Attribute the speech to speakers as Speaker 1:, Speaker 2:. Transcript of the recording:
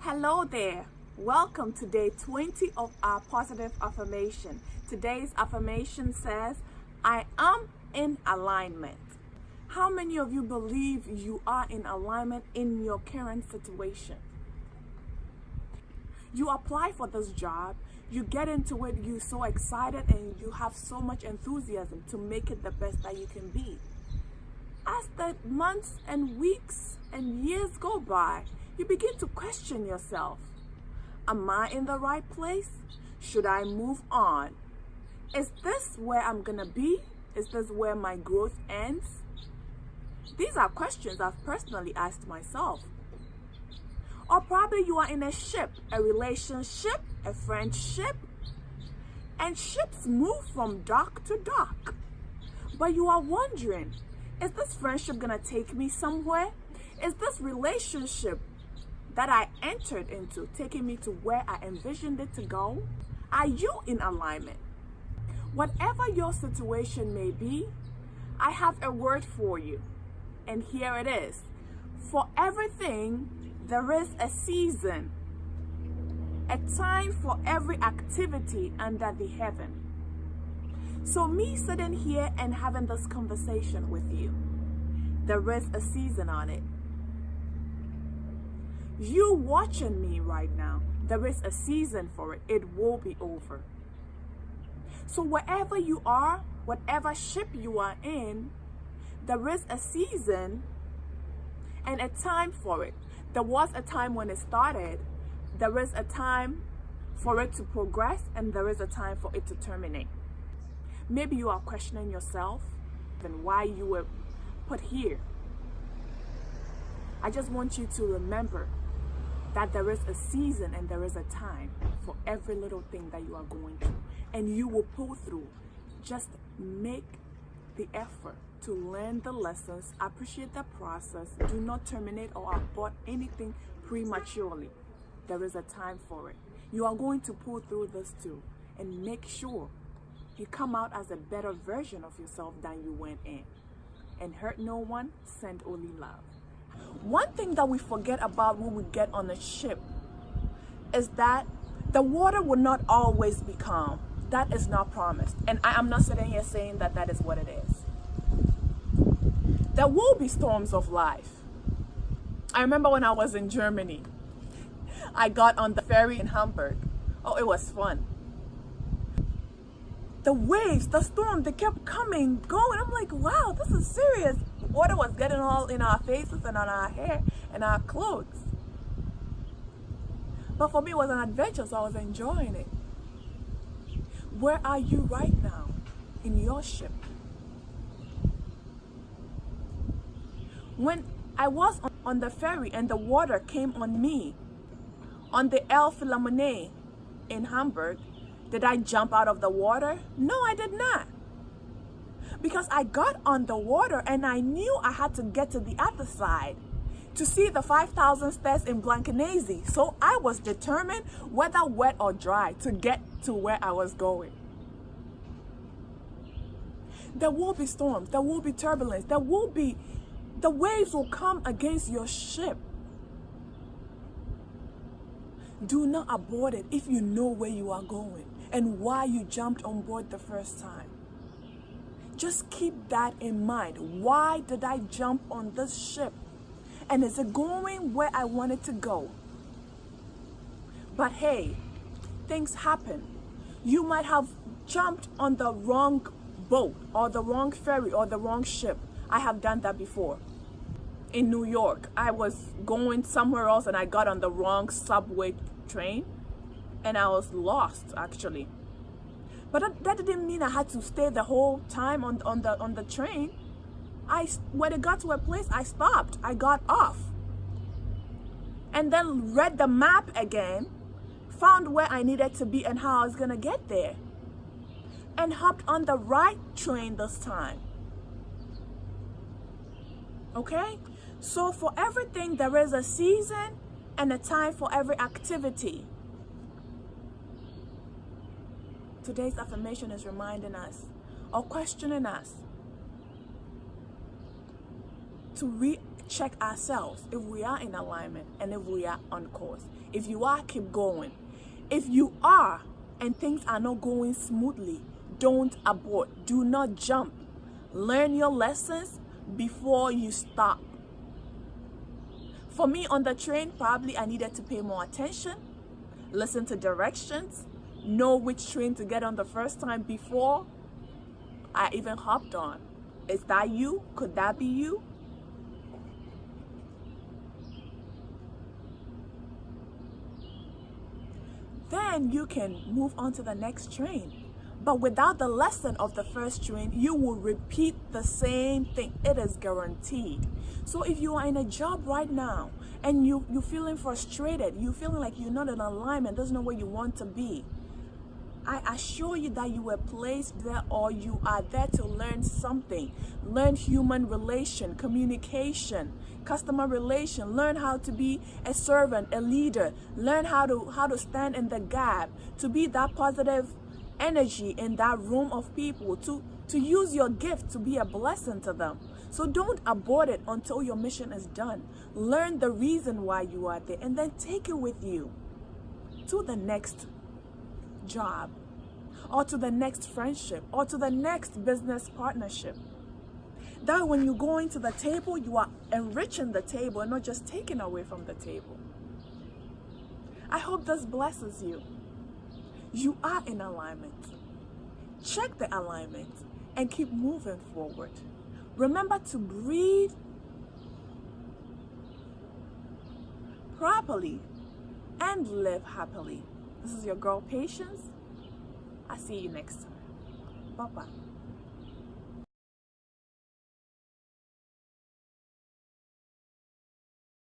Speaker 1: Hello there. Welcome to day 20 of our positive affirmation. Today's affirmation says, I am in alignment. How many of you believe you are in alignment in your current situation? You apply for this job, you get into it, you're so excited and you have so much enthusiasm to make it the best that you can be. As the months and weeks and years go by, you begin to question yourself. Am I in the right place? Should I move on? Is this where I'm gonna be? Is this where my growth ends? These are questions I've personally asked myself. Or probably you are in a ship, a relationship, a friendship, and ships move from dock to dock. But you are wondering, is this friendship gonna take me somewhere? Is this relationship that I entered into taking me to where I envisioned it to go? Are you in alignment? Whatever your situation may be, I have a word for you. And here it is. For everything, there is a season, a time for every activity under the heaven. So me sitting here and having this conversation with you, there is a season on it. You watching me right now, there is a season for it. It will be over. So wherever you are, whatever ship you are in, there is a season and a time for it. There was a time when it started. There is a time for it to progress, and there is a time for it to terminate. Maybe you are questioning yourself and why you were put here. I just want you to remember that there is a season and there is a time for every little thing that you are going through, and you will pull through. Just make the effort to learn the lessons, appreciate the process, do not terminate or abort anything prematurely. There is a time for it. You are going to pull through this too, and make sure you come out as a better version of yourself than you went in. And hurt no one, send only love. One thing that we forget about when we get on a ship is that the water will not always be calm. That is not promised. And I am not sitting here saying that that is what it is. There will be storms of life. I remember when I was in Germany, I got on the ferry in Hamburg. Oh, it was fun. The waves, the storm, they kept coming, going. I'm like, wow, this is serious. Water was getting all in our faces and on our hair and our clothes. But for me, it was an adventure, so I was enjoying it. Where are you right now in your ship? When I was on the ferry and the water came on me, on the Philharmonie in Hamburg, did I jump out of the water? No, I did not. Because I got on the water and I knew I had to get to the other side to see the 5,000 stairs in Blankenese. So I was determined, whether wet or dry, to get to where I was going. There will be storms, there will be turbulence, the waves will come against your ship. Do not abort it if you know where you are going and why you jumped on board the first time. Just keep that in mind. Why did I jump on this ship? And is it going where I want it to go? But hey, things happen. You might have jumped on the wrong boat or the wrong ferry or the wrong ship. I have done that before. In New York, I was going somewhere else and I got on the wrong subway train and I was lost actually. But that didn't mean I had to stay the whole time on the train. When it got to a place, I stopped. I got off. And then read the map again, found where I needed to be and how I was gonna get there. And hopped on the right train this time. Okay? So for everything, there is a season and a time for every activity. Today's affirmation is reminding us or questioning us. to recheck ourselves if we are in alignment and if we are on course. If you are, keep going. If you are and things are not going smoothly, don't abort. Do not jump. Learn your lessons before you stop. For me on the train, probably I needed to pay more attention, listen to directions, know which train to get on the first time before I even hopped on. Is that you? Could that be you? Then you can move on to the next train. But without the lesson of the first train, you will repeat the same thing. It is guaranteed. So if you are in a job right now and you're feeling frustrated, you're feeling like you're not in alignment, that's not where you want to be, I assure you that you were placed there, or you are there to learn something. Learn human relation, communication, customer relation. Learn how to be a servant, a leader. Learn how to stand in the gap, to be that positive energy in that room of people, to use your gift to be a blessing to them. So don't abort it until your mission is done. Learn the reason why you are there and then take it with you to the next job, or to the next friendship, or to the next business partnership. That when you go into the table, you are enriching the table and not just taking away from the table. I hope this blesses you. You are in alignment. Check the alignment and keep moving forward. Remember to breathe properly and live happily. This is your girl, Patience. I'll see you next time. Bye-bye.